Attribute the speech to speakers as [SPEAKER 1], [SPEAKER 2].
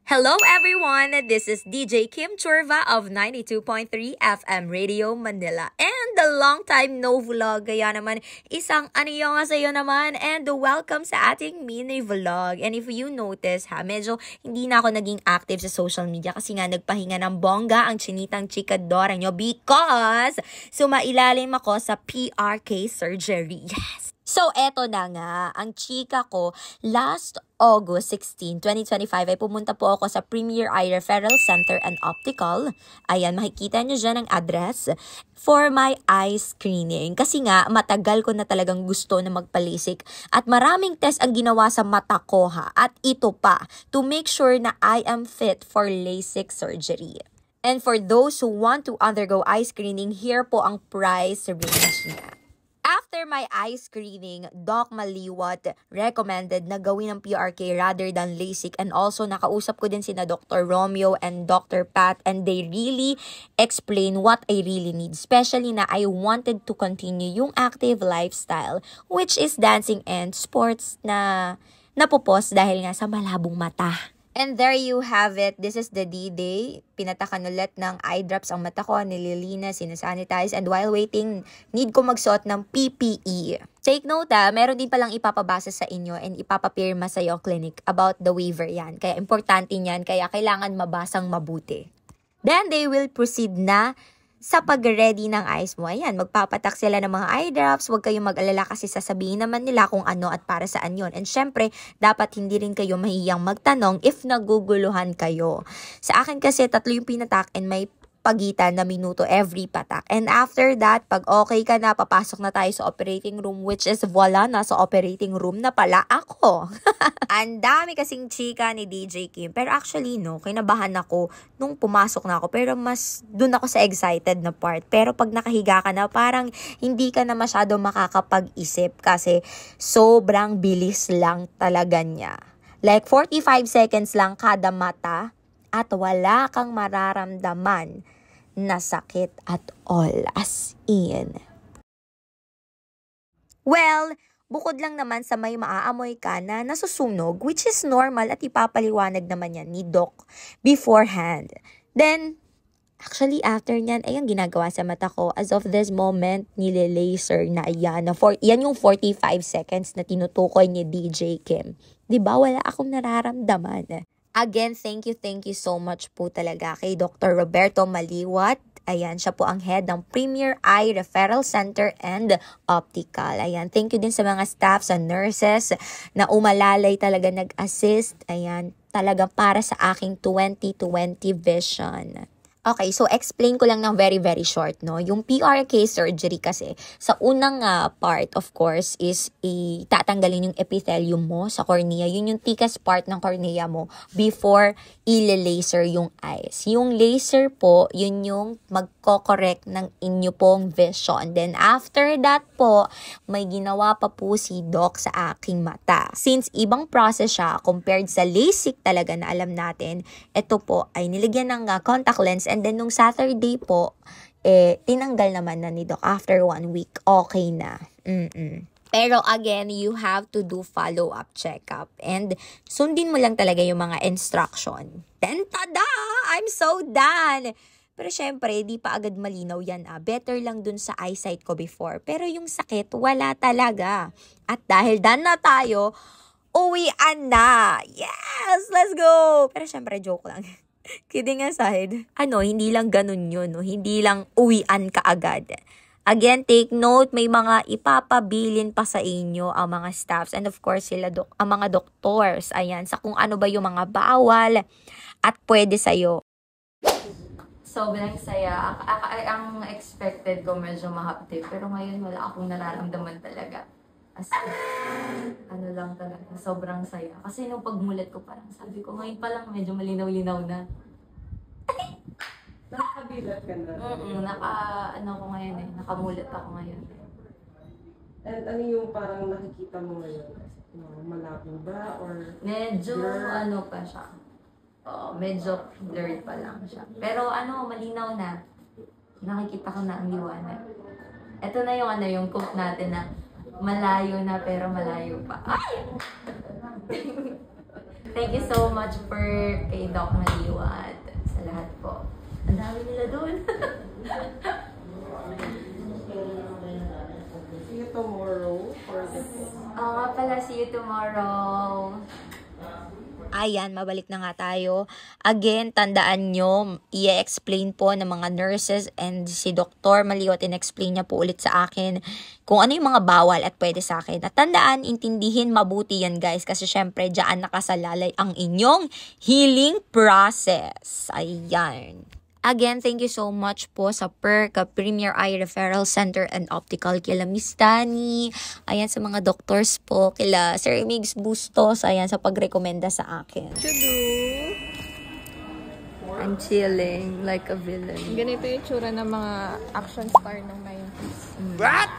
[SPEAKER 1] Hello everyone! This is DJ Kim Churva of 92.3 FM Radio Manila. And the long time no vlog. Kaya naman, isang aniyo nga sa'yo naman. And welcome sa ating mini vlog. And if you notice medyo hindi na ako naging active sa social media kasi nga nagpahinga ng bongga ang chinitang chikadora nyo because sumailalim ako sa PRK surgery. Yes! So, eto na nga, ang chika ko, last August 16, 2025 ay pumunta po ako sa Premier Eye Referral Center and Optical. Ayan, makikita nyo dyan ang address for my eye screening. Kasi nga, matagal ko na talagang gusto na magpalisik at maraming test ang ginawa sa mata ko ha. At ito pa, to make sure na I am fit for LASIK surgery. And for those who want to undergo eye screening, here po ang price range niya. After my eye screening, Doc Maliwat recommended na gawin ng PRK rather than LASIK, and also nakausap ko din sina Dr. Romeo and Dr. Pat, and they really explain what I really need, especially na I wanted to continue yung active lifestyle which is dancing and sports na napupos dahil nga sa malabong mata. And there you have it. This is the D-Day. Pinatakan ulit ng eye drops ang mata ko, nililinis, sinasanitize, and while waiting, need ko magsuot ng PPE. Take note meron din palang ipapabasa sa inyo and ipapapirma sa iyo clinic about the waiver yan. Kaya importante yan, kaya kailangan mabasang mabuti. Then they will proceed na sa pag-ready ng eyes mo. Ayan, magpapatak sila ng mga eye drops. Huwag kayong mag-alala kasi sasabihin naman nila kung ano at para saan yon. And syempre, dapat hindi rin kayo mahiyang magtanong if naguguluhan kayo. Sa akin kasi, 3 yung pinatak and may pagitan na minuto every patak. And after that, pag okay ka na, papasok na tayo sa operating room, which is voila, nasa operating room na pala ako. Ang dami kasing chika ni DJ Kim. Pero actually, kinabahan ako nung pumasok na ako. Pero mas dun ako sa excited na part. Pero pag nakahiga ka na, parang hindi ka na masyado makakapag-isip kasi sobrang bilis lang talaga niya. Like 45 seconds lang kada mata at wala kang mararamdaman na sakit at all, as in. Well, bukod lang naman sa may maaamoy ka na nasusunog, which is normal at ipapaliwanag naman yan ni Doc beforehand. Then, actually after nyan, ayan ginagawa sa mata ko. As of this moment, nile-laser na yan. Yan yung 45 seconds na tinutukoy ni DJ Kim. Diba, wala akong nararamdaman. Again, thank you so much po talaga kay Dr. Roberto Maliwat. Ayan, siya po ang head ng Premier Eye Referral Center and Optical. Ayan, thank you din sa mga staffs and nurses na umalalay talaga nag-assist. Ayan, talaga para sa aking 20/20 vision. Okay, so explain ko lang ng very short, no? Yung PRK surgery kasi, sa unang part, of course, is tatanggalin yung epithelium mo sa cornea. Yun yung thickest part ng cornea mo before ile-laser yung eyes. Yung laser po, yun yung magko-correct ng inyo pong vision. Then after that po, may ginawa pa po si Doc sa aking mata. Since ibang process siya compared sa LASIK talaga na alam natin, ito po ay nilagyan ng contact lens. And then, nung Saturday po, tinanggal naman na ni Doc after 1 week. Okay na. Pero again, you have to do follow-up checkup. And sundin mo lang talaga yung mga instruction. Then, tada! I'm so done! Pero syempre, di pa agad malinaw yan. Better lang dun sa eyesight ko before. Pero yung sakit, wala talaga. At dahil done na tayo, uwian na! Yes! Let's go! Pero syempre, joke lang. Kidding aside, hindi lang ganun yun, no? Hindi lang uwian ka agad. Again, take note, may mga ipapabilin pa sa inyo ang mga staffs and of course sila ang mga doctors. Ayan, sa kung ano ba yung mga bawal at pwede sa'yo.
[SPEAKER 2] Sobrang saya. Ang expected ko medyo mahapte, pero ngayon wala akong nararamdaman talaga. As in, lang talaga, sobrang saya. Kasi nung pagmulat ko parang sabi ko, ngayon pa lang medyo malinaw-linaw na.
[SPEAKER 3] Nakabilat ka na?
[SPEAKER 2] Ko ngayon nakamulat ako ngayon.
[SPEAKER 3] And ano yung parang nakikita mo ngayon? Malabo ba? Or
[SPEAKER 2] medyo
[SPEAKER 3] blur?
[SPEAKER 2] Pa siya. Medyo blurred pa lang siya. Pero malinaw na. Nakikita ko na ang liwanag. Ito na yung quote natin na malayo na pero malayo pa. Ay! Thank you so much for kay Doc Maliwa at sa lahat po. Ang dami nila doon.
[SPEAKER 3] See you tomorrow for this.
[SPEAKER 2] Oo nga pala, see you tomorrow.
[SPEAKER 1] Ayan, mabalik na nga tayo. Again, tandaan nyo, i-explain po ng mga nurses and si Dr. Maliwa, in-explain niya po ulit sa akin kung ano yung mga bawal at pwede sa akin. At tandaan, intindihin mabuti yan guys kasi syempre dyan nakasalalay ang inyong healing process. Ayan. Again, thank you so much po sa PERC, Premier Eye Referral Center and Optical, kila Miss Dani, ayan sa mga doctors po, kila Sir Migs Bustos, ayan sa pagrekomenda sa akin. I'm chilling like a villain.
[SPEAKER 4] Ganito yung tsura ng mga action star ng 90s.
[SPEAKER 1] What?